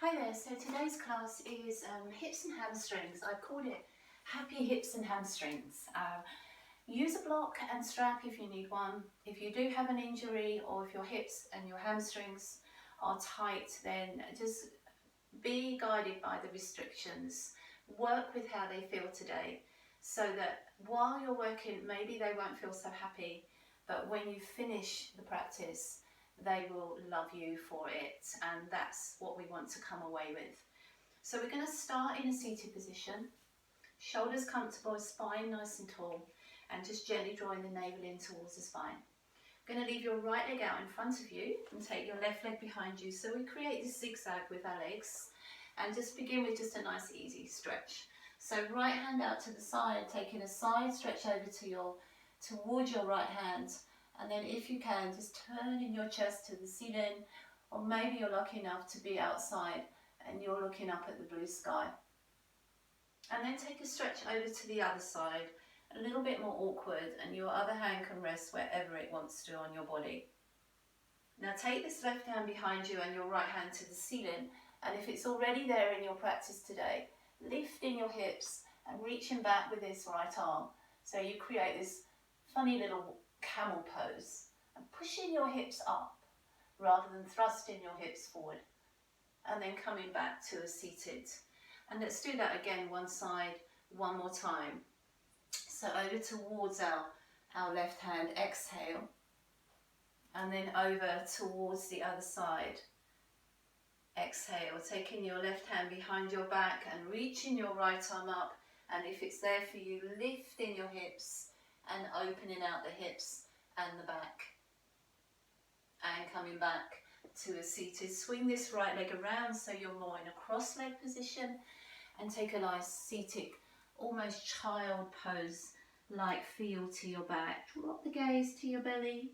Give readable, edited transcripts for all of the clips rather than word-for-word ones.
Hi there, so today's class is hips and hamstrings. I've called it Happy Hips and Hamstrings. Use a block and strap if you need one. If you do have an injury or if your hips and your hamstrings are tight, then just be guided by the restrictions. Work with how they feel today so that while you're working, maybe they won't feel so happy, but when you finish the practice, they will love you for it, and that's what we want to come away with. So we're going to start in a seated position, shoulders comfortable, spine nice and tall, and just gently drawing the navel in towards the spine. Going to leave your right leg out in front of you and take your left leg behind you, so we create this zigzag with our legs, and just begin with just a nice easy stretch. So right hand out to the side, taking a side stretch over towards your right hand. And then if you can, just turning your chest to the ceiling, or maybe you're lucky enough to be outside and you're looking up at the blue sky. And then take a stretch over to the other side, a little bit more awkward, and your other hand can rest wherever it wants to on your body. Now take this left hand behind you and your right hand to the ceiling, and if it's already there in your practice today, lifting your hips and reaching back with this right arm. So you create this funny little camel pose and pushing your hips up rather than thrusting your hips forward, and then coming back to a seated. And let's do that again, one side, one more time. So over towards our left hand, exhale, and then over towards the other side, exhale, taking your left hand behind your back and reaching your right arm up, and if it's there for you, lifting your hips and opening out the hips and the back, and coming back to a seated. Swing this right leg around so you're more in a cross leg position, and take a nice seated, almost child pose like feel to your back. Drop the gaze to your belly,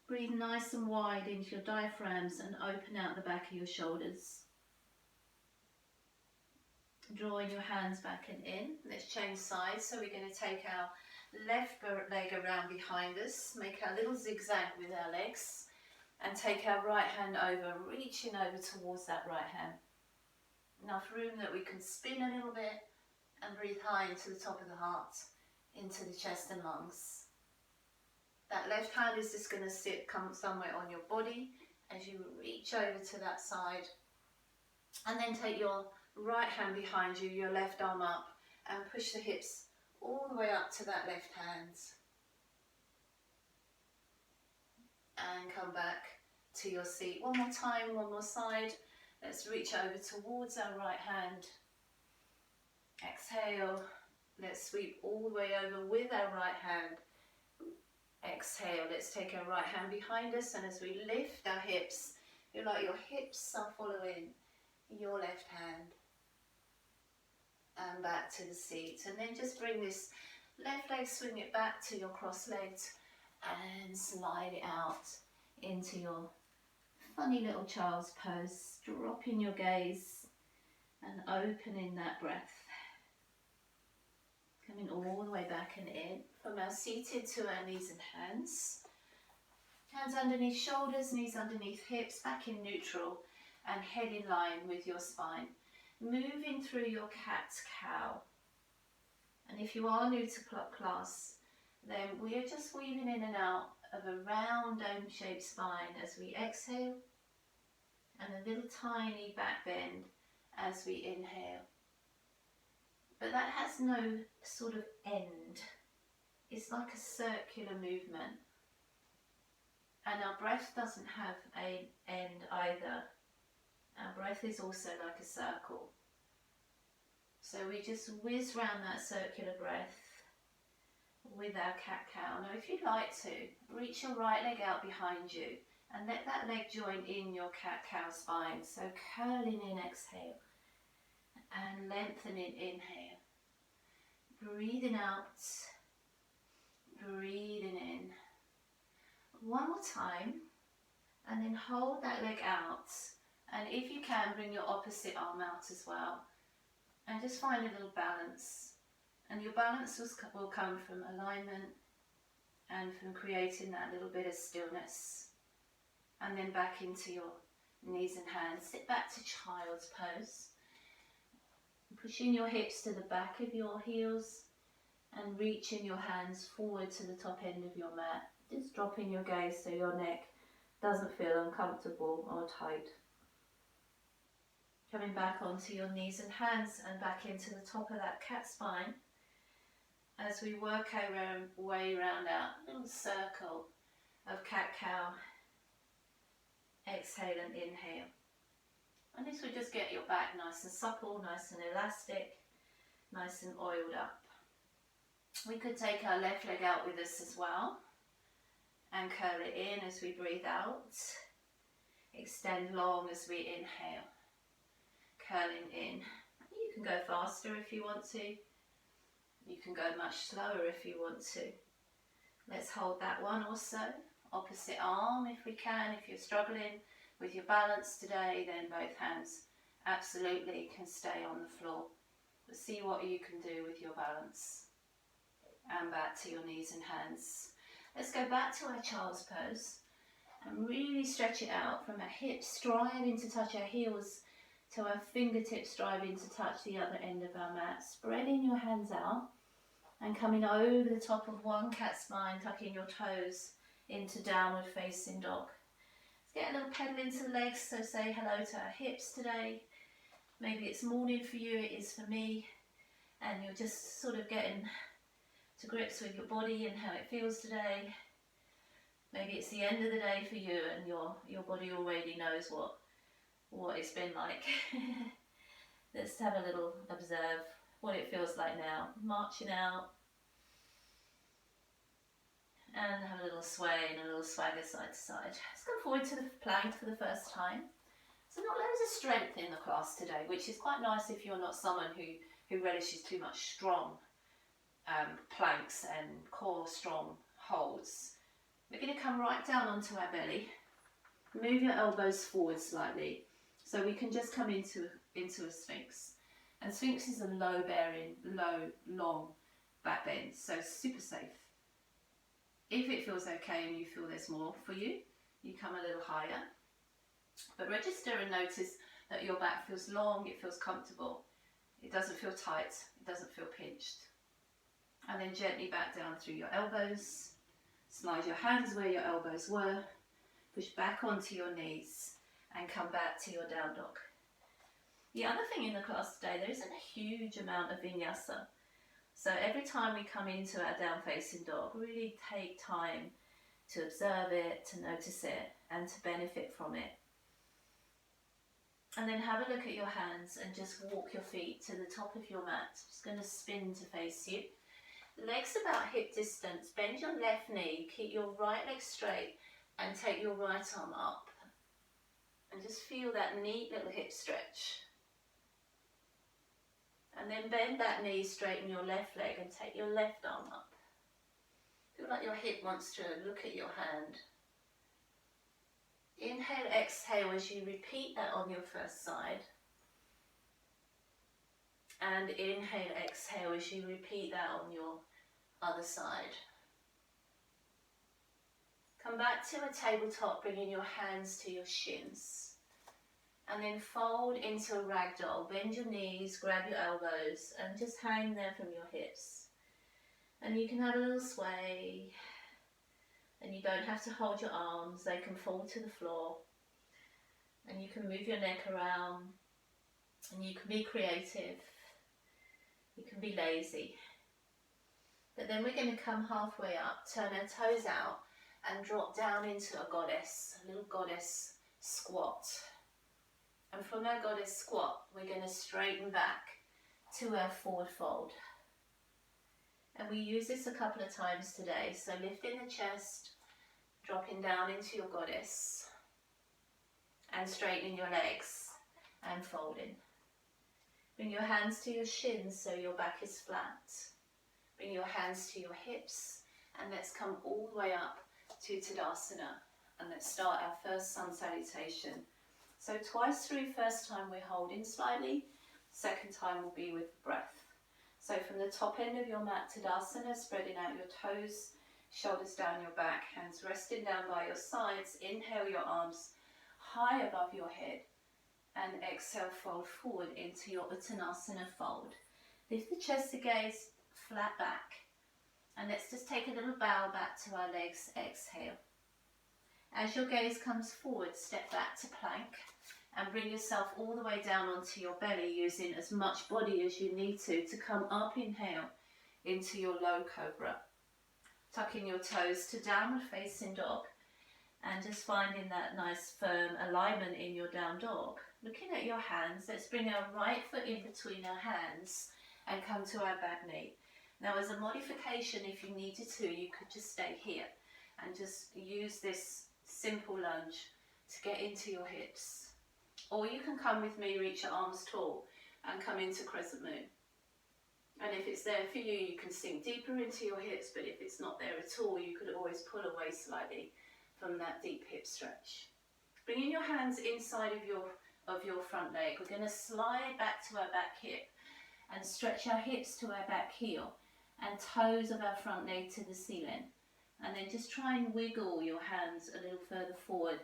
breathe nice and wide into your diaphragms and open out the back of your shoulders. Drawing your hands back and in. Let's change sides. So we're going to take our left leg around behind us, make our little zigzag with our legs, and take our right hand over, reaching over towards that right hand. Enough room that we can spin a little bit and breathe high into the top of the heart, into the chest and lungs. That left hand is just going to come somewhere on your body as you reach over to that side, and then take your right hand behind you, your left arm up, and push the hips all the way up to that left hand. And come back to your seat. One more time, one more side. Let's reach over towards our right hand. Exhale. Let's sweep all the way over with our right hand. Exhale. Let's take our right hand behind us, and as we lift our hips, feel like your hips are following your left hand. And back to the seat, and then just bring this left leg, swing it back to your cross-legged, and slide it out into your funny little child's pose, dropping your gaze and opening that breath, coming all the way back and in from our seated to our knees and hands underneath shoulders, knees underneath hips, back in neutral and head in line with your spine. Moving through your cat-cow. And if you are new to class, then we are just weaving in and out of a round dome-shaped spine as we exhale, and a little tiny back bend as we inhale. But that has no sort of end. It's like a circular movement. And our breath doesn't have an end either. Our breath is also like a circle. So we just whiz round that circular breath with our cat-cow. Now if you'd like to, reach your right leg out behind you and let that leg join in your cat-cow spine. So curling in, exhale, and lengthening, inhale. Breathing out, breathing in. One more time, and then hold that leg out. And if you can, bring your opposite arm out as well. And just find a little balance. And your balance will come from alignment and from creating that little bit of stillness. And then back into your knees and hands. Sit back to child's pose. Pushing your hips to the back of your heels and reaching your hands forward to the top end of your mat. Just dropping your gaze so your neck doesn't feel uncomfortable or tight. Coming back onto your knees and hands and back into the top of that cat spine as we work our way around our little circle of cat-cow. Exhale and inhale. And this will just get your back nice and supple, nice and elastic, nice and oiled up. We could take our left leg out with us as well and curl it in as we breathe out. Extend long as we inhale. Curling in. You can go faster if you want to. You can go much slower if you want to. Let's hold that one also. Opposite arm if we can. If you're struggling with your balance today, then both hands absolutely can stay on the floor. But see what you can do with your balance. And back to your knees and hands. Let's go back to our child's pose and really stretch it out from our hips striving to touch our heels to our fingertips striving to touch the other end of our mat. Spreading your hands out and coming over the top of one cat spine, tucking your toes into downward facing dog. Let's get a little pedal into the legs, so say hello to our hips today. Maybe it's morning for you, it is for me, and you're just sort of getting to grips with your body and how it feels today. Maybe it's the end of the day for you and your body already knows what it's been like. Let's have a little observe what it feels like now. Marching out and have a little sway and a little swagger side to side. Let's come forward to the plank for the first time. So not loads of strength in the class today, which is quite nice if you're not someone who relishes too much strong planks and core strong holds. We're going to come right down onto our belly. Move your elbows forward slightly so we can just come into a Sphinx. And Sphinx is a low bearing, long back bend, so super safe. If it feels okay and you feel there's more for you, you come a little higher. But register and notice that your back feels long, it feels comfortable. It doesn't feel tight, it doesn't feel pinched. And then gently back down through your elbows. Slide your hands where your elbows were. Push back onto your knees and come back to your down dog. The other thing in the class today, there isn't a huge amount of Vinyasa. So every time we come into our down facing dog, really take time to observe it, to notice it, and to benefit from it. And then have a look at your hands and just walk your feet to the top of your mat. Just going to spin to face you. Legs about hip distance. Bend your left knee, keep your right leg straight and take your right arm up. And just feel that neat little hip stretch. And then bend that knee, straighten your left leg and take your left arm up. Feel like your hip wants to look at your hand. Inhale, exhale as you repeat that on your first side. And inhale, exhale as you repeat that on your other side. Come back to a tabletop, bringing your hands to your shins. And then fold into a ragdoll. Bend your knees, grab your elbows, and just hang there from your hips. And you can have a little sway. And you don't have to hold your arms, they can fall to the floor. And you can move your neck around. And you can be creative. You can be lazy. But then we're going to come halfway up, turn our toes out and drop down into a little goddess squat. And from our goddess squat, we're going to straighten back to our forward fold. And we use this a couple of times today. So lifting the chest, dropping down into your goddess and straightening your legs and folding. Bring your hands to your shins so your back is flat. Bring your hands to your hips and let's come all the way up to Uttanasana. And let's start our first sun salutation. So twice through, first time we're holding slightly, second time will be with breath. So from the top end of your mat, Tadasana, spreading out your toes, shoulders down your back, hands resting down by your sides. Inhale your arms high above your head. And exhale, fold forward into your Uttanasana fold. Lift the chest to gaze, flat back. And let's just take a little bow back to our legs, exhale. As your gaze comes forward, step back to plank and bring yourself all the way down onto your belly, using as much body as you need to come up, inhale, into your low cobra. Tucking your toes to downward facing dog and just finding that nice firm alignment in your down dog. Looking at your hands, let's bring our right foot in between our hands and come to our back knee. Now as a modification, if you needed to, you could just stay here and just use this simple lunge to get into your hips. Or you can come with me, reach your arms tall and come into Crescent Moon. And if it's there for you, you can sink deeper into your hips, but if it's not there at all, you could always pull away slightly from that deep hip stretch. Bringing your hands inside of your front leg, we're going to slide back to our back hip and stretch our hips to our back heel and toes of our front leg to the ceiling. And then just try and wiggle your hands a little further forward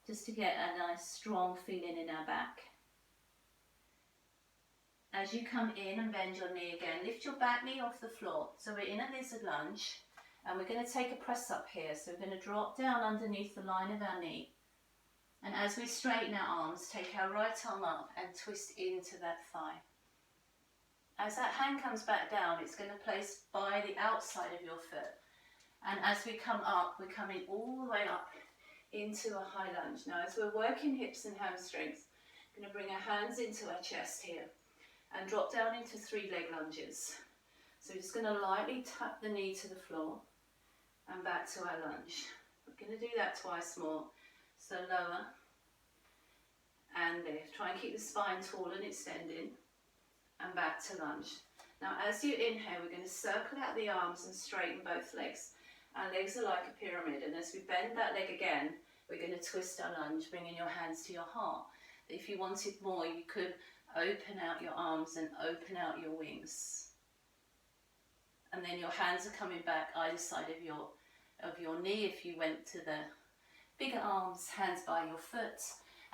just to get a nice strong feeling in our back. As you come in and bend your knee again, lift your back knee off the floor. So we're in a lizard lunge and we're going to take a press up here. So we're going to drop down underneath the line of our knee. And as we straighten our arms, take our right arm up and twist into that thigh. As that hand comes back down, it's going to place by the outside of your foot. And as we come up, we're coming all the way up into a high lunge. Now as we're working hips and hamstrings, we're going to bring our hands into our chest here and drop down into 3 leg lunges. So we're just going to lightly tap the knee to the floor and back to our lunge. We're going to do that twice more. So lower and lift. Try and keep the spine tall and extending and back to lunge. Now as you inhale, we're going to circle out the arms and straighten both legs. Our legs are like a pyramid, and as we bend that leg again, we're going to twist our lunge, bringing your hands to your heart. If you wanted more, you could open out your arms and open out your wings. And then your hands are coming back either side of your knee. If you went to the bigger arms, hands by your foot,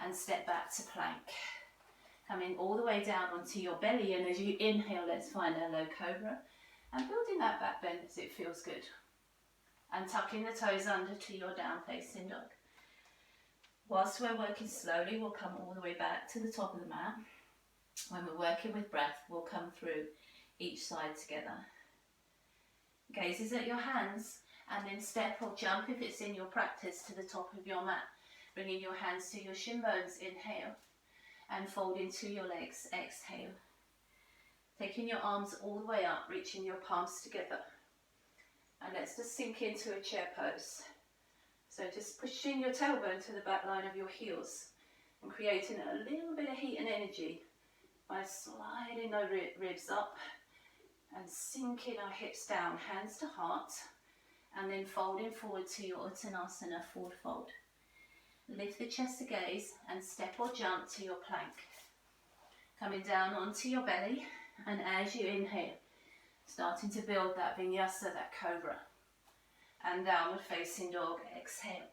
and step back to plank. Coming all the way down onto your belly, and as you inhale, let's find our low cobra. And building that back bend as it feels good. And tucking the toes under to your down facing dog. Whilst we're working slowly, we'll come all the way back to the top of the mat. When we're working with breath, we'll come through each side together. Gazes at your hands, and then step or jump if it's in your practice to the top of your mat. Bringing your hands to your shin bones, inhale, and fold into your legs, exhale. Taking your arms all the way up, reaching your palms together. And let's just sink into a chair pose. So just pushing your tailbone to the back line of your heels and creating a little bit of heat and energy by sliding our ribs up and sinking our hips down, hands to heart, and then folding forward to your Uttanasana forward fold. Lift the chest to gaze and step or jump to your plank. Coming down onto your belly, and as you inhale, starting to build that Vinyasa, that cobra. And downward facing dog, exhale.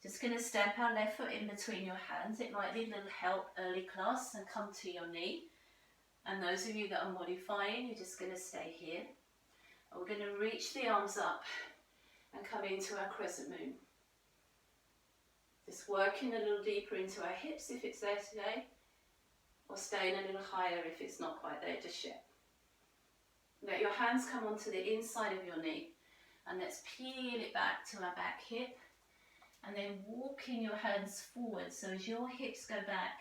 Just going to step our left foot in between your hands. It might need a little help early class and come to your knee. And those of you that are modifying, you're just going to stay here. And we're going to reach the arms up and come into our Crescent Moon. Just working a little deeper into our hips if it's there today, or staying a little higher if it's not quite there just yet. Let your hands come onto the inside of your knee, and let's peel it back to our back hip, and then walking your hands forward. So as your hips go back,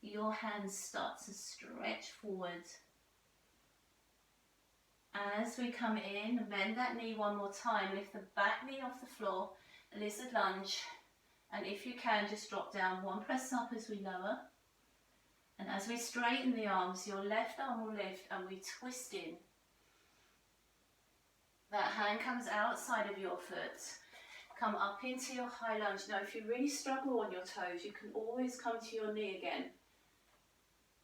your hands start to stretch forward. As we come in, bend that knee one more time, lift the back knee off the floor, lizard lunge, and if you can, just drop down one press up as we lower. And as we straighten the arms, your left arm will lift and we twist in. That hand comes outside of your foot. Come up into your high lunge. Now if you really struggle on your toes, you can always come to your knee again.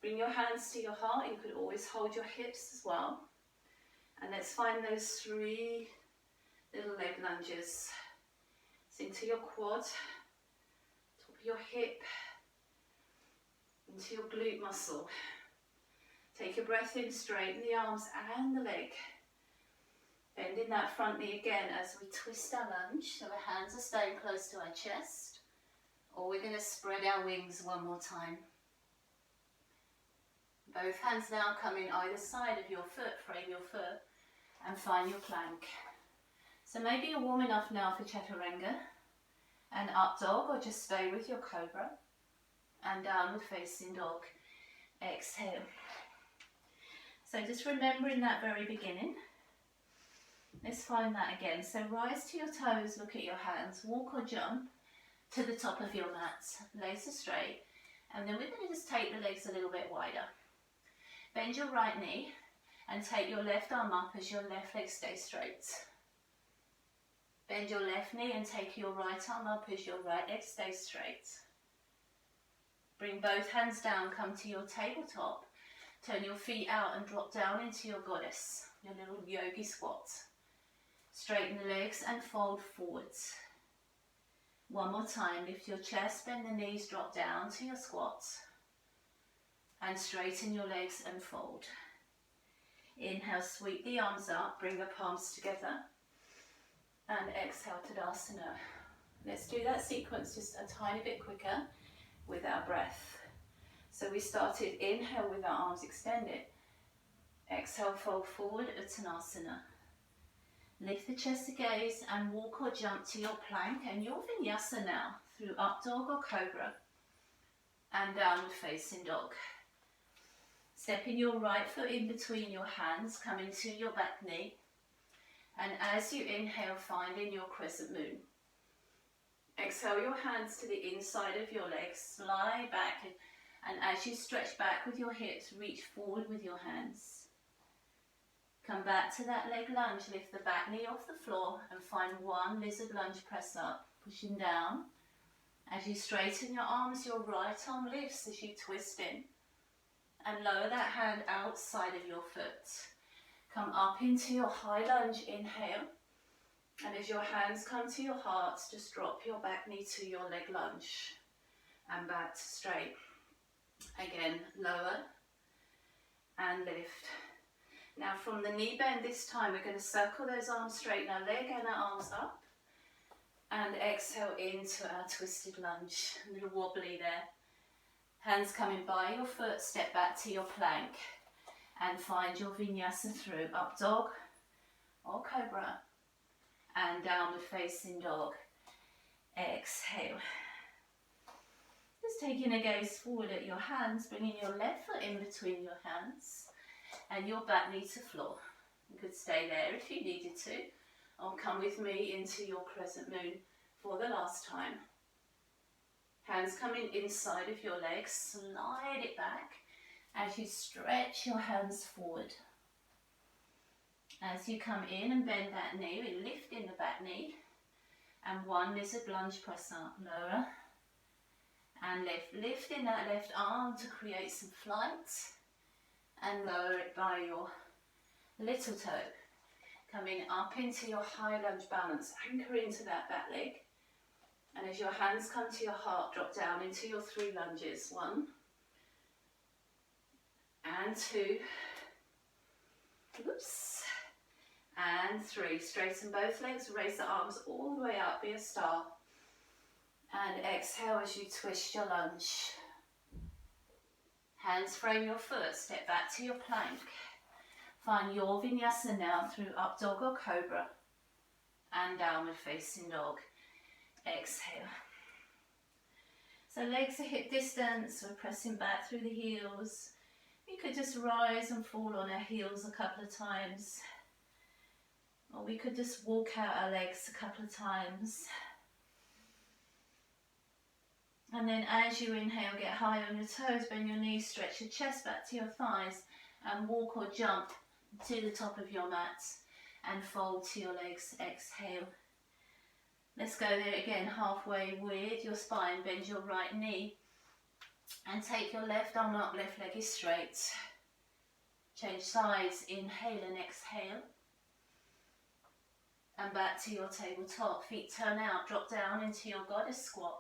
Bring your hands to your heart. You could always hold your hips as well. And let's find those 3 little leg lunges. So into your quad, your hip into your glute muscle. Take a breath in, straighten the arms and the leg. Bending that front knee again as we twist our lunge, so our hands are staying close to our chest. Or we're going to spread our wings one more time. Both hands now come in either side of your foot, frame your foot, and find your plank. So maybe you're warm enough now for Chaturanga, and up dog, or just stay with your cobra, and downward facing dog. Exhale. So just remembering that very beginning. Let's find that again. So rise to your toes, look at your hands, walk or jump to the top of your mat. Legs are straight, and then we're going to just take the legs a little bit wider. Bend your right knee and take your left arm up as your left leg stays straight. Bend your left knee and take your right arm up as your right leg stays straight. Bring both hands down, come to your tabletop. Turn your feet out and drop down into your goddess, your little yogi squat. Straighten the legs and fold forwards. One more time, lift your chest, bend the knees, drop down to your squat. And straighten your legs and fold. Inhale, sweep the arms up, bring the palms together. And exhale, Tadasana. Let's do that sequence just a tiny bit quicker with our breath. So we started inhale with our arms extended. Exhale, fold forward, Uttanasana. Lift the chest to gaze and walk or jump to your plank and your Vinyasa now through up dog or cobra and downward facing dog. Stepping your right foot in between your hands, coming to your back knee. And as you inhale, finding your Crescent Moon. Exhale your hands to the inside of your legs, slide back, and as you stretch back with your hips, reach forward with your hands. Come back to that leg lunge, lift the back knee off the floor and find one lizard lunge press up, pushing down. As you straighten your arms, your right arm lifts as you twist in. And lower that hand outside of your foot. Come up into your high lunge, inhale. And as your hands come to your heart, just drop your back knee to your leg lunge. And back to straight. Again, lower and lift. Now from the knee bend this time, we're going to circle those arms, straighten our leg and our arms up. And exhale into our twisted lunge. A little wobbly there. Hands coming by your foot, step back to your plank. And find your Vinyasa through up dog or cobra. And downward facing dog. Exhale. Just taking a gaze forward at your hands, bringing your left foot in between your hands. And your back knee to floor. You could stay there if you needed to, or come with me into your Crescent Moon for the last time. Hands coming inside of your legs, slide it back as you stretch your hands forward. As you come in and bend that knee, we lift in the back knee, and one lizard lunge press up, lower, and lift. Lift in that left arm to create some flight. And lower it by your little toe. Coming up into your high lunge balance. Anchor into that back leg. And as your hands come to your heart, drop down into your 3 lunges. 1 and 2. Oops. And 3. Straighten both legs, raise the arms all the way up, be a star. And exhale as you twist your lunge. Hands frame your foot, step back to your plank. Find your Vinyasa now through up dog or cobra and downward facing dog. Exhale. So legs are hip distance, we're pressing back through the heels. We could just rise and fall on our heels a couple of times. Or we could just walk out our legs a couple of times. And then as you inhale, get high on your toes, bend your knees, stretch your chest back to your thighs and walk or jump to the top of your mat and fold to your legs. Exhale. Let's go there again, halfway with your spine. Bend your right knee and take your left arm up, left leg is straight. Change sides, inhale and exhale. And back to your tabletop, feet turn out, drop down into your goddess squat.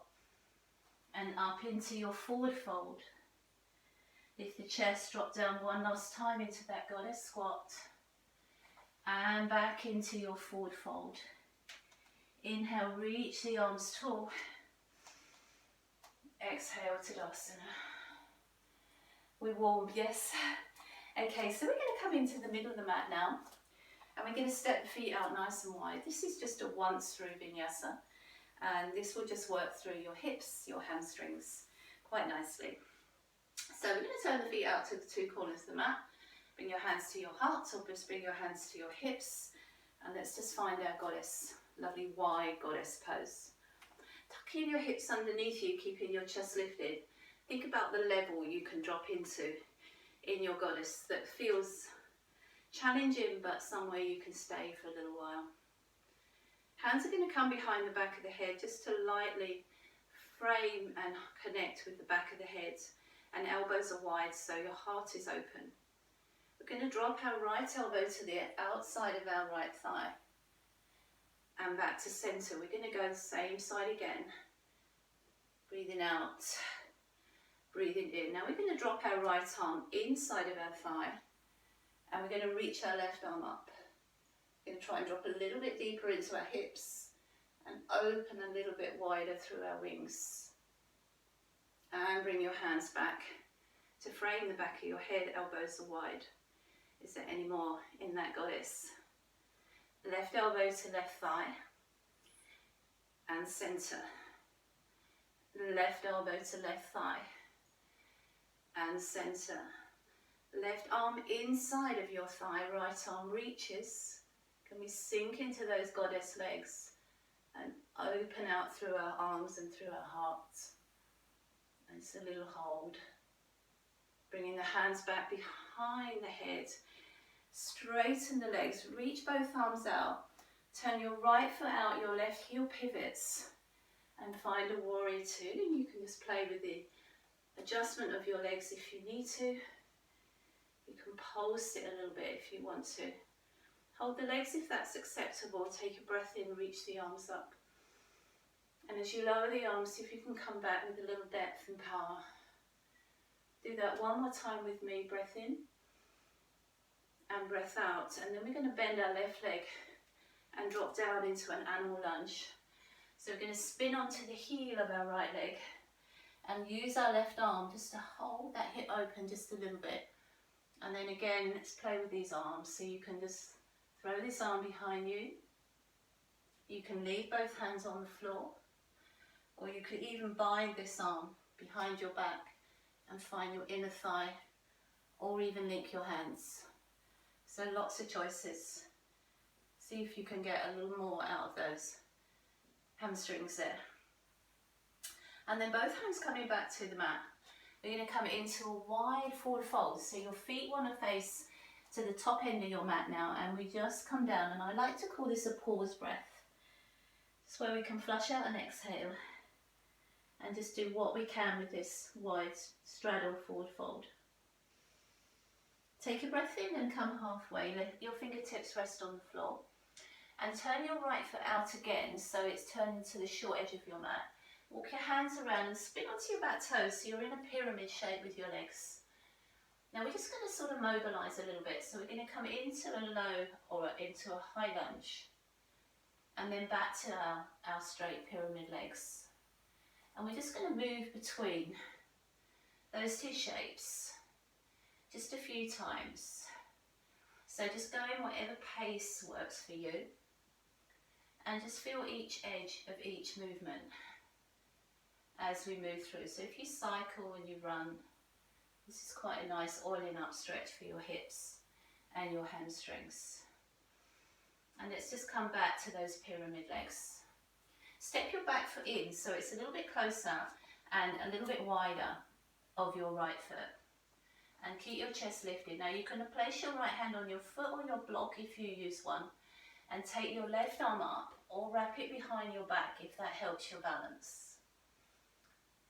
and up into your forward fold. Lift the chest, drop down one last time into that goddess squat. And back into your forward fold. Inhale, reach the arms tall. Exhale, Tadasana. We're warm, yes. Okay, so we're going to come into the middle of the mat now. And we're going to step the feet out nice and wide. This is just a once through Vinyasa. And this will just work through your hips, your hamstrings quite nicely. So we're going to turn the feet out to the two corners of the mat. Bring your hands to your heart, or just bring your hands to your hips. And let's just find our goddess, lovely wide goddess pose. Tuck in your hips underneath you, keeping your chest lifted. Think about the level you can drop into in your goddess that feels challenging, but somewhere you can stay for a little while. Hands are going to come behind the back of the head just to lightly frame and connect with the back of the head. And elbows are wide, so your heart is open. We're going to drop our right elbow to the outside of our right thigh. And back to centre. We're going to go the same side again. Breathing out. Breathing in. Now we're going to drop our right arm inside of our thigh. And we're going to reach our left arm up. We're going to try and drop a little bit deeper into our hips. And open a little bit wider through our wings. And bring your hands back to frame the back of your head, elbows are wide. Is there any more in that goddess? Left elbow to left thigh and centre. Left elbow to left thigh and centre. Left arm inside of your thigh, right arm reaches. Can we sink into those goddess legs and open out through our arms and through our hearts? And it's a little hold. Bringing the hands back behind the head. Straighten the legs. Reach both arms out. Turn your right foot out. Your left heel pivots. And find a warrior two. And you can just play with the adjustment of your legs if you need to. You can pulse it a little bit if you want to. Hold the legs if that's acceptable. Take a breath in. Reach the arms up. And as you lower the arms, see if you can come back with a little depth and power. Do that one more time with me. Breath in and breath out. And then we're going to bend our left leg and drop down into an animal lunge. So we're going to spin onto the heel of our right leg and use our left arm just to hold that hip open just a little bit. And then again, let's play with these arms. So you can just throw this arm behind you. You can leave both hands on the floor. Or you could even bind this arm behind your back and find your inner thigh, or even link your hands. So lots of choices. See if you can get a little more out of those hamstrings there. And then both hands coming back to the mat. We're going to come into a wide forward fold. So your feet want to face to the top end of your mat now, and we just come down. And I like to call this a pause breath. It's where we can flush out and exhale. And just do what we can with this wide straddle forward fold. Take a breath in and come halfway. Let your fingertips rest on the floor. And turn your right foot out again so it's turning to the short edge of your mat. Walk your hands around and spin onto your back toes so you're in a pyramid shape with your legs. Now we're just going to sort of mobilise a little bit. So we're going to come into a low or into a high lunge. And then back to our straight pyramid legs. And we're just going to move between those two shapes just a few times. So just go in whatever pace works for you. And just feel each edge of each movement as we move through. So if you cycle and you run, this is quite a nice oiling up stretch for your hips and your hamstrings. And let's just come back to those pyramid legs. Step your back foot in so it's a little bit closer and a little bit wider of your right foot. And keep your chest lifted. Now you can place your right hand on your foot or your block if you use one. And take your left arm up or wrap it behind your back if that helps your balance.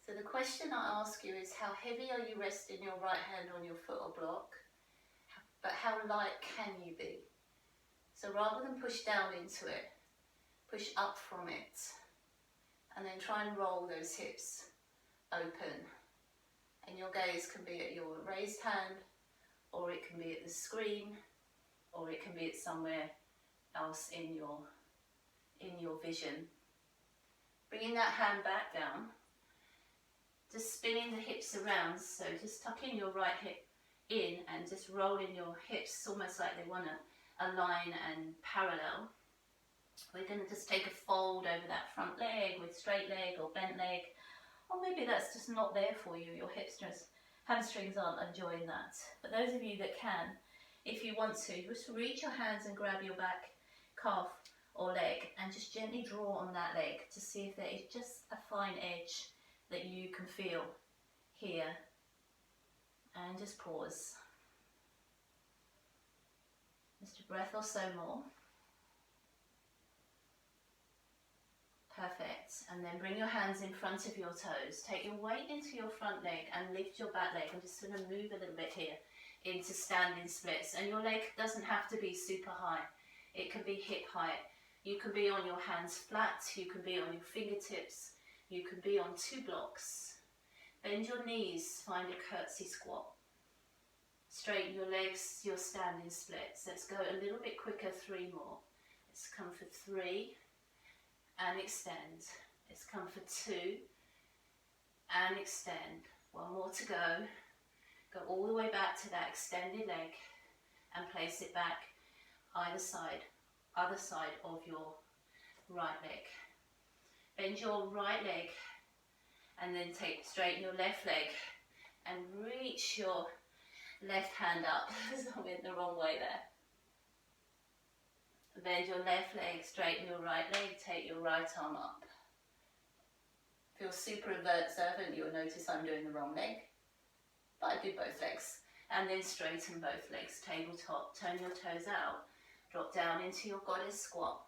So the question I ask you is, how heavy are you resting your right hand on your foot or block? But how light can you be? So rather than push down into it, push up from it. And then try and roll those hips open. And your gaze can be at your raised hand, or it can be at the screen, or it can be at somewhere else in your vision. Bringing that hand back down, just spinning the hips around, so just tucking your right hip in and just rolling your hips almost like they want to align and parallel. We're going to just take a fold over that front leg with straight leg or bent leg, or maybe that's just not there for you, your hamstrings aren't enjoying that. But those of you that can, if you want to, just reach your hands and grab your back calf or leg and just gently draw on that leg to see if there is just a fine edge that you can feel here. And just pause. Just a breath or so more. Perfect. And then bring your hands in front of your toes. Take your weight into your front leg and lift your back leg. I'm just going to move a little bit here into standing splits. And your leg doesn't have to be super high. It can be hip height. You can be on your hands flat. You can be on your fingertips. You can be on 2 blocks. Bend your knees. Find a curtsy squat. Straighten your legs, your standing splits. Let's go a little bit quicker. 3 more. Let's come for 3. And extend. Let's come for 2 and extend. 1 more to go. Go all the way back to that extended leg and place it back either side of your right leg. Bend your right leg and then straighten your left leg and reach your left hand up. I went the wrong way there. Bend your left leg, straighten your right leg, take your right arm up. Feel super observant, you'll notice I'm doing the wrong leg, but I do both legs. And then straighten both legs, tabletop, turn your toes out, drop down into your goddess squat,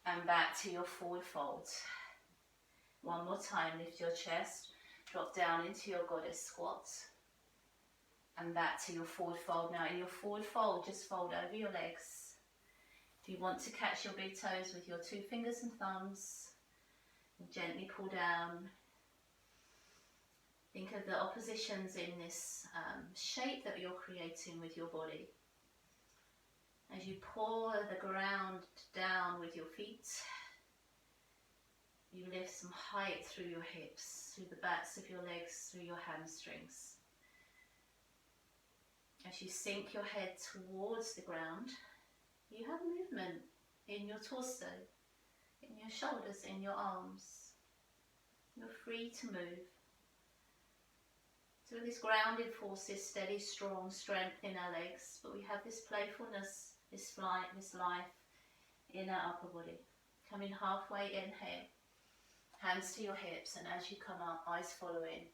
and back to your forward fold. 1 more time, lift your chest, drop down into your goddess squat, and back to your forward fold. Now in your forward fold, just fold over your legs. If you want to catch your big toes with your 2 fingers and thumbs, and gently pull down. Think of the oppositions in this shape that you're creating with your body. As you pour the ground down with your feet, you lift some height through your hips, through the backs of your legs, through your hamstrings. As you sink your head towards the ground, you have movement in your torso, in your shoulders, in your arms. You're free to move. So this grounded force is steady, strong strength in our legs, but we have this playfulness, this flight, this life in our upper body. Coming halfway, inhale, hands to your hips, and as you come up, eyes following,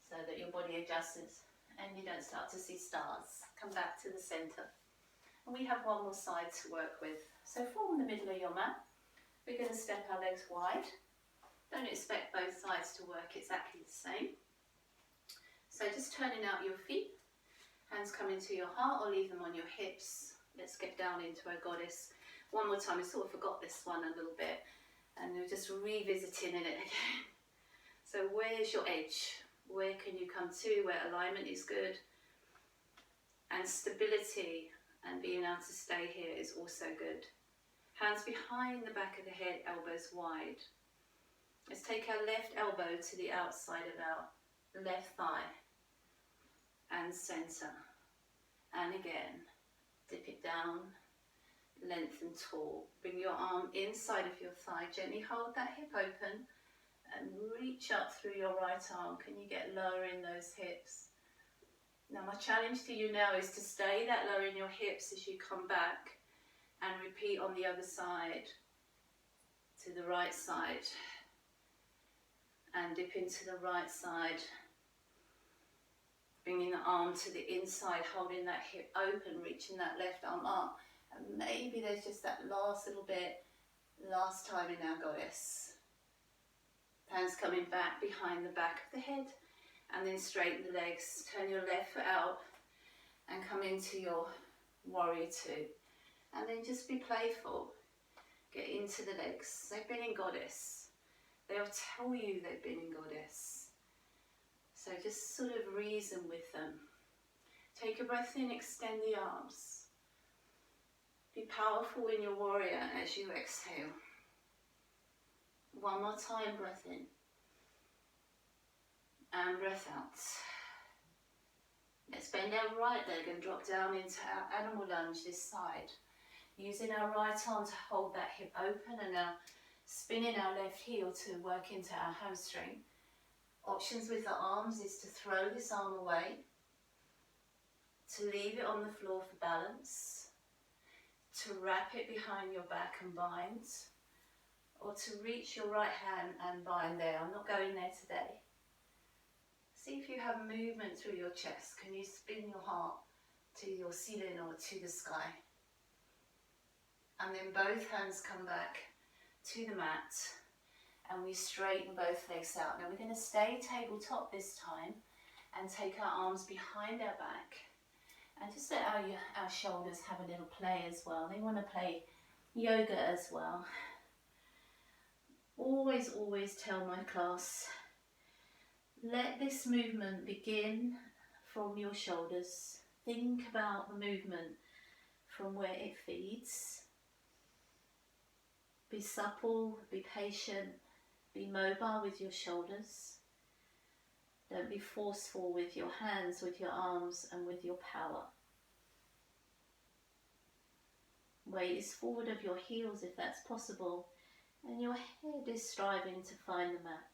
so that your body adjusts and you don't start to see stars. Come back to the center. And we have 1 more side to work with. So form the middle of your mat. We're going to step our legs wide. Don't expect both sides to work exactly the same. So just turning out your feet. Hands come into your heart or leave them on your hips. Let's get down into our goddess. 1 more time. I sort of forgot this one a little bit. And we're just revisiting it again. So where's your edge? Where can you come to? Where alignment is good. And stability. And being able to stay here is also good. Hands behind the back of the head, elbows wide. Let's take our left elbow to the outside of our left thigh. And center. And again, dip it down, lengthen tall. Bring your arm inside of your thigh. Gently hold that hip open and reach up through your right arm. Can you get lower in those hips? Now my challenge to you now is to stay that low in your hips as you come back and repeat on the other side, to the right side, and dip into the right side, bringing the arm to the inside, holding that hip open, reaching that left arm up, and maybe there's just that last little bit, last time in our goddess. Hands coming back behind the back of the head. And then straighten the legs, turn your left foot out and come into your warrior 2. And then just be playful. Get into the legs. They've been in goddess. They'll tell you they've been in goddess. So just sort of reason with them. Take a breath in, extend the arms. Be powerful in your warrior as you exhale. One more time, breath in. And breath out. Let's bend our right leg and drop down into our animal lunge this side. Using our right arm to hold that hip open and now spinning our left heel to work into our hamstring. Options with the arms is to throw this arm away, to leave it on the floor for balance, to wrap it behind your back and bind, or to reach your right hand and bind there. I'm not going there today. See if you have movement through your chest. Can you spin your heart to your ceiling or to the sky? And then both hands come back to the mat and we straighten both legs out. Now we're going to stay tabletop this time and take our arms behind our back and just let our shoulders have a little play as well. They want to play yoga as well. Always tell my class, let this movement begin from your shoulders. Think about the movement from where it feeds. Be supple, be patient, be mobile with your shoulders. Don't be forceful with your hands, with your arms and with your power. Weight is forward of your heels if that's possible, and your head is striving to find the mat.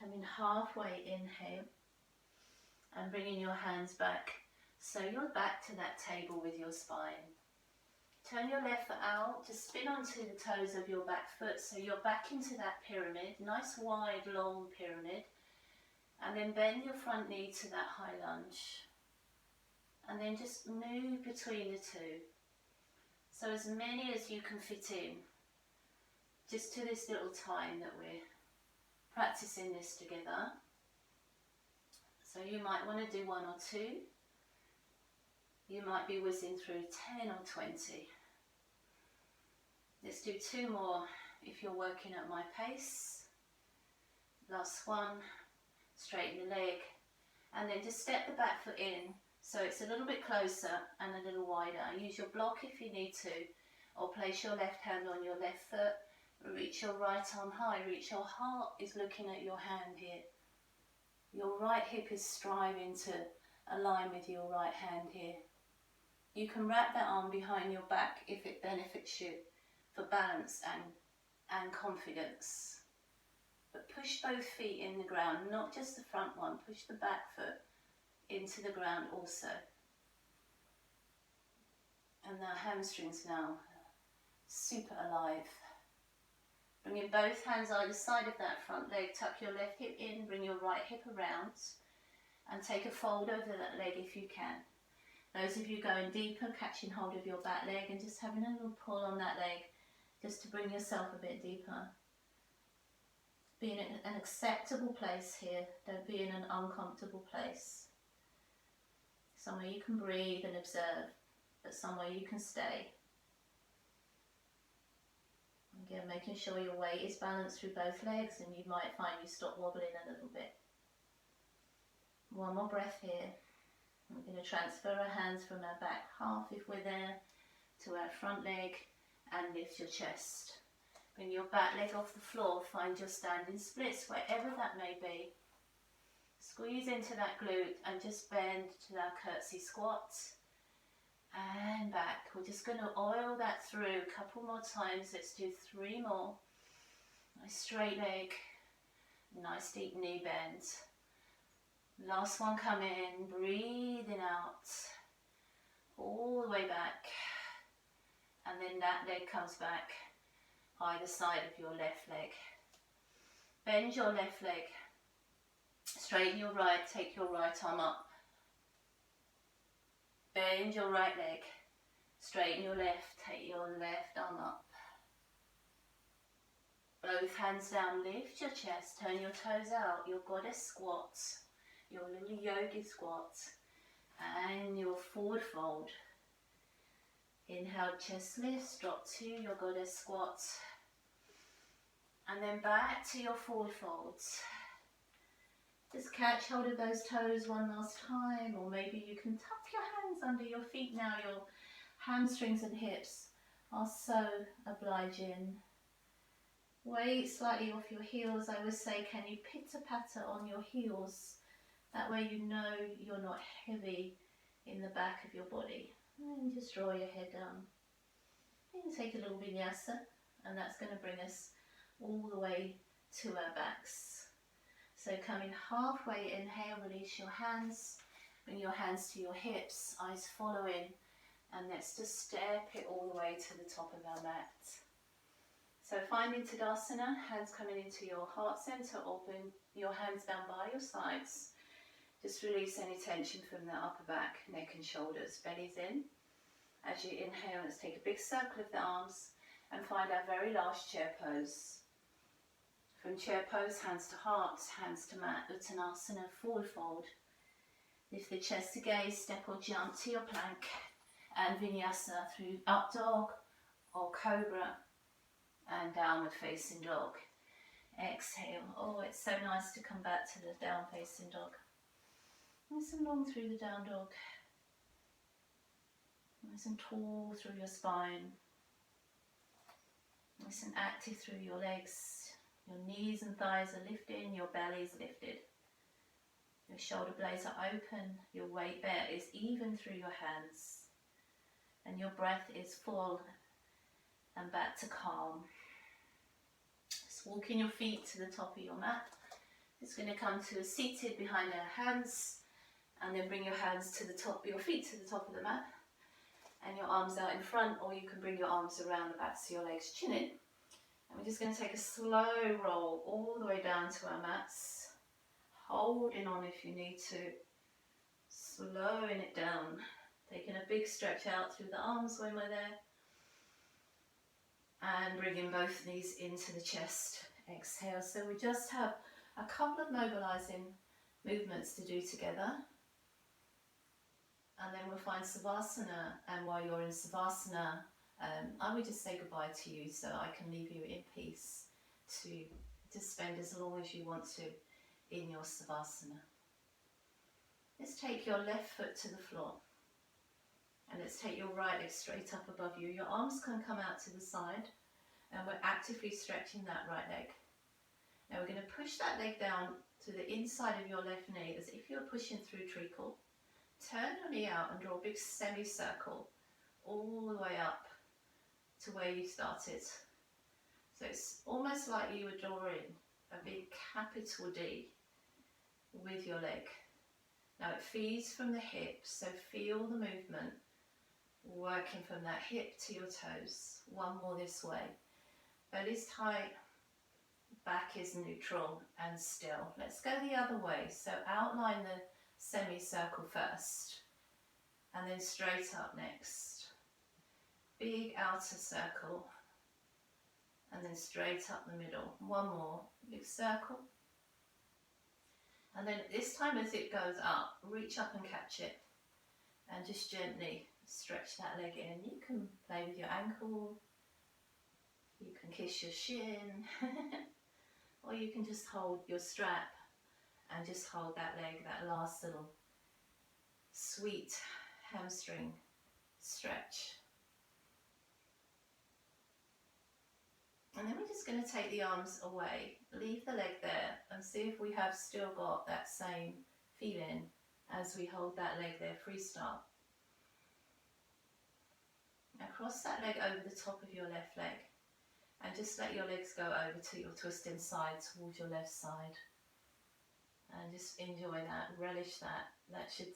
Coming halfway, inhale, and bringing your hands back so you're back to that table with your spine. Turn your left foot out, just spin onto the toes of your back foot so you're back into that pyramid, nice wide long pyramid, and then bend your front knee to that high lunge, and then just move between the two. So as many as you can fit in, just to this little time that we're practicing this together. So you might want to do 1 or 2. You might be whizzing through 10 or 20. Let's do 2 more if you're working at my pace. Last one, straighten the leg, and then just step the back foot in so it's a little bit closer and a little wider. Use your block if you need to, or place your left hand on your left foot. Reach your right arm high, reach your heart is looking at your hand here. Your right hip is striving to align with your right hand here. You can wrap that arm behind your back if it benefits you for balance and confidence. But push both feet in the ground, not just the front one, push the back foot into the ground also. And the hamstrings now, super alive. Bringing both hands either side of that front leg, tuck your left hip in, bring your right hip around, and take a fold over that leg if you can. Those of you going deeper, catching hold of your back leg and just having a little pull on that leg, just to bring yourself a bit deeper. Be in an acceptable place here, don't be in an uncomfortable place. Somewhere you can breathe and observe, but somewhere you can stay. Again, making sure your weight is balanced through both legs, and you might find you stop wobbling a little bit. One more breath here. We're going to transfer our hands from our back half, if we're there, to our front leg, and lift your chest. Bring your back leg off the floor, find your standing splits, wherever that may be. Squeeze into that glute and just bend to our curtsy squat. And back. We're just going to oil that through a couple more times. Let's do 3 more. Nice straight leg, nice deep knee bend. Last one, come in, breathing out, all the way back. And then that leg comes back, either side of your left leg. Bend your left leg, straighten your right, take your right arm up. Bend your right leg, straighten your left, take your left arm up. Both hands down, lift your chest, turn your toes out, your goddess squat, your little yogi squat, and your forward fold. Inhale, chest lifts, drop to your goddess squat. And then back to your forward folds. Just catch hold of those toes one last time, or maybe you can tuck your hands under your feet now. Your hamstrings and hips are so obliging. Weight slightly off your heels. I would say, can you pitter-patter on your heels? That way you know you're not heavy in the back of your body. And just draw your head down. You can take a little vinyasa, and that's going to bring us all the way to our backs. So coming halfway, inhale, release your hands. Bring your hands to your hips, eyes following. And let's just step it all the way to the top of our mat. So finding Tadasana, hands coming into your heart center, or bring your hands down by your sides. Just release any tension from the upper back, neck and shoulders, bellies in. As you inhale, let's take a big circle of the arms and find our very last chair pose. From chair pose, hands to heart, hands to mat, Uttanasana, forward fold. Lift the chest to gaze, step or jump to your plank, and Vinyasa through up dog or cobra and downward facing dog. Exhale. Oh, it's so nice to come back to the down facing dog. Nice and long through the down dog. Nice and tall through your spine. Nice and active through your legs. Your knees and thighs are lifting, your belly is lifted. Your shoulder blades are open, your weight bear is even through your hands. And your breath is full and back to calm. Just walking your feet to the top of your mat. It's going to come to a seated behind our hands, and then bring your hands to the top, your feet to the top of the mat, and your arms out in front, or you can bring your arms around the backs of your legs, chin in. And we're just going to take a slow roll all the way down to our mats, holding on if you need to, slowing it down, taking a big stretch out through the arms when we're there, and bringing both knees into the chest. Exhale. So we just have a couple of mobilizing movements to do together, and then we'll find Savasana. And while you're in Savasana, I would just say goodbye to you, so I can leave you in peace to spend as long as you want to in your Savasana. Let's take your left foot to the floor, and let's take your right leg straight up above you. Your arms can come out to the side, and we're actively stretching that right leg. Now we're going to push that leg down to the inside of your left knee as if you're pushing through treacle. Turn your knee out and draw a big semicircle all the way up to where you started. So it's almost like you were drawing a big capital D with your leg. Now it feeds from the hip, so feel the movement working from that hip to your toes. One more this way. Belly's tight, back is neutral and still. Let's go the other way. So outline the semicircle first, and then straight up next. Big outer circle, and then straight up the middle. One more, big circle. And then this time as it goes up, reach up and catch it, and just gently stretch that leg in. You can play with your ankle, you can kiss your shin, or you can just hold your strap and just hold that leg, that last little sweet hamstring stretch. And then we're just going to take the arms away, leave the leg there, and see if we have still got that same feeling as we hold that leg there, freestyle. Now cross that leg over the top of your left leg, and just let your legs go over to your twisting side towards your left side. And just enjoy that, relish that. That should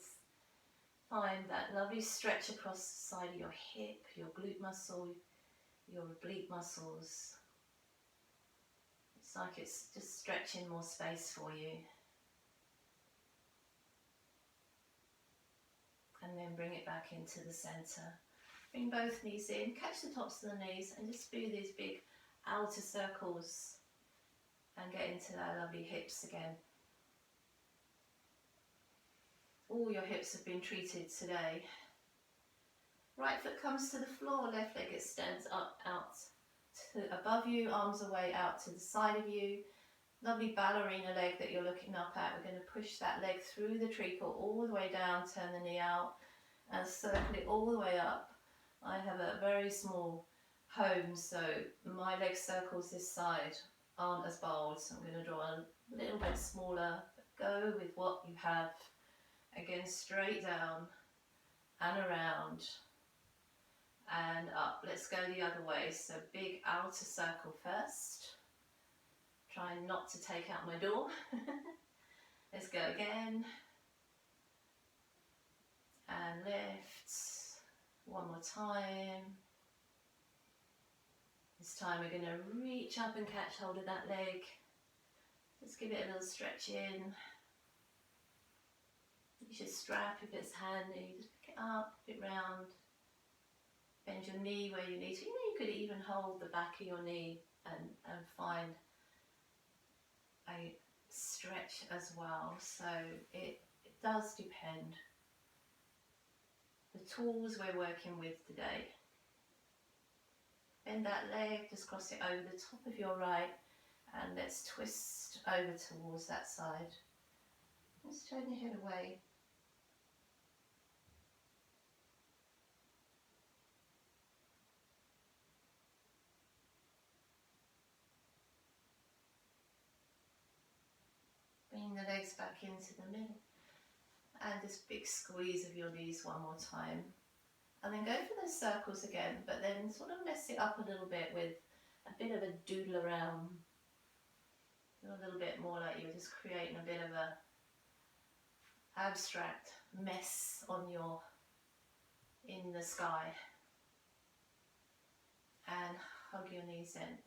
find that lovely stretch across the side of your hip, your glute muscle, your oblique muscles. It's like it's just stretching more space for you. And then bring it back into the center. Bring both knees in, catch the tops of the knees, and just do these big outer circles and get into our lovely hips again. All your hips have been treated today. Right foot comes to the floor, left leg extends up, out. to above you, arms away out to the side of you. Lovely ballerina leg that you're looking up at. We're going to push that leg through the treacle all the way down, turn the knee out and circle it all the way up. I have a very small home, so my leg circles this side aren't as bold, so I'm going to draw a little bit smaller. Go with what you have. Again, straight down and around and up. Let's go the other way. So big outer circle first. Trying not to take out my door. Let's go again. And lift. One more time. This time we're going to reach up and catch hold of that leg. Just give it a little stretch in. You should strap if it's handy. Just pick it up, pick it round. Bend your knee where you need to. You could even hold the back of your knee and find a stretch as well. So it does depend. The tools we're working with today. Bend that leg, just cross it over the top of your right, and let's twist over towards that side. Just turn your head away. Bring the legs back into the middle, and just big squeeze of your knees one more time. And then go for those circles again, but then sort of mess it up a little bit with a bit of a doodle around. A little bit more like you're just creating a bit of a abstract mess on in the sky. And hug your knees in.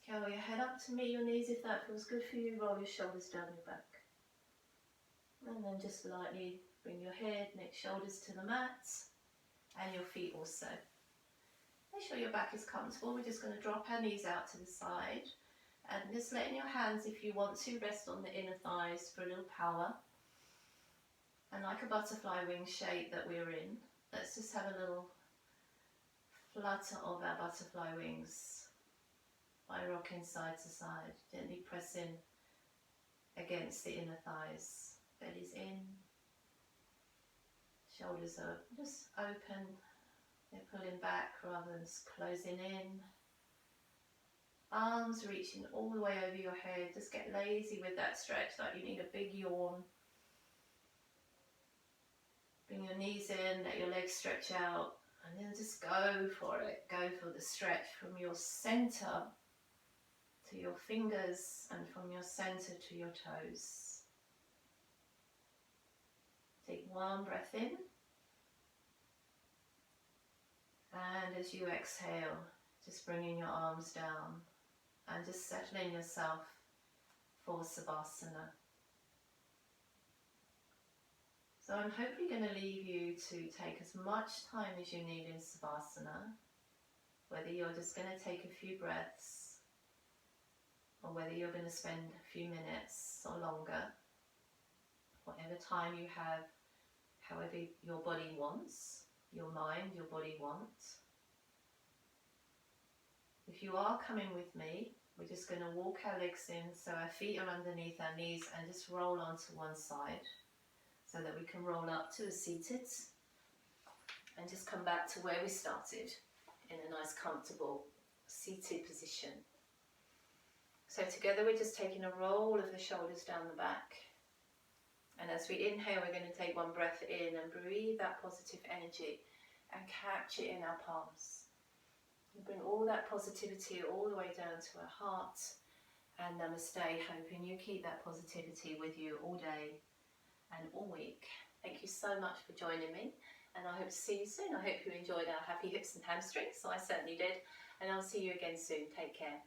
Curl your head up to meet your knees if that feels good for you. Roll your shoulders down your back. And then just lightly bring your head, neck, shoulders to the mat, and your feet also. Make sure your back is comfortable. We're just going to drop our knees out to the side, and just letting your hands, if you want to, rest on the inner thighs for a little power. And like a butterfly wing shape that we're in, let's just have a little flutter of our butterfly wings by rocking side to side, gently pressing against the inner thighs. Belly's in. Shoulders are just open, they're pulling back rather than closing in. Arms reaching all the way over your head. Just get lazy with that stretch, like you need a big yawn. Bring your knees in, let your legs stretch out, and then just go for it. Go for the stretch from your center to your fingers and from your center to your toes. Take one breath in, and as you exhale, just bringing your arms down and just settling yourself for Savasana. So I'm hopefully going to leave you to take as much time as you need in Savasana, whether you're just going to take a few breaths or whether you're going to spend a few minutes or longer. Whatever time you have, however your body wants, your mind, your body wants. If you are coming with me, we're just going to walk our legs in so our feet are underneath our knees and just roll onto one side so that we can roll up to a seated and just come back to where we started in a nice comfortable seated position. So together we're just taking a roll of the shoulders down the back. And as we inhale, we're going to take one breath in and breathe that positive energy and catch it in our palms. We bring all that positivity all the way down to our heart. And namaste, hoping you keep that positivity with you all day and all week. Thank you so much for joining me, and I hope to see you soon. I hope you enjoyed our happy hips and hamstrings, so I certainly did. And I'll see you again soon. Take care.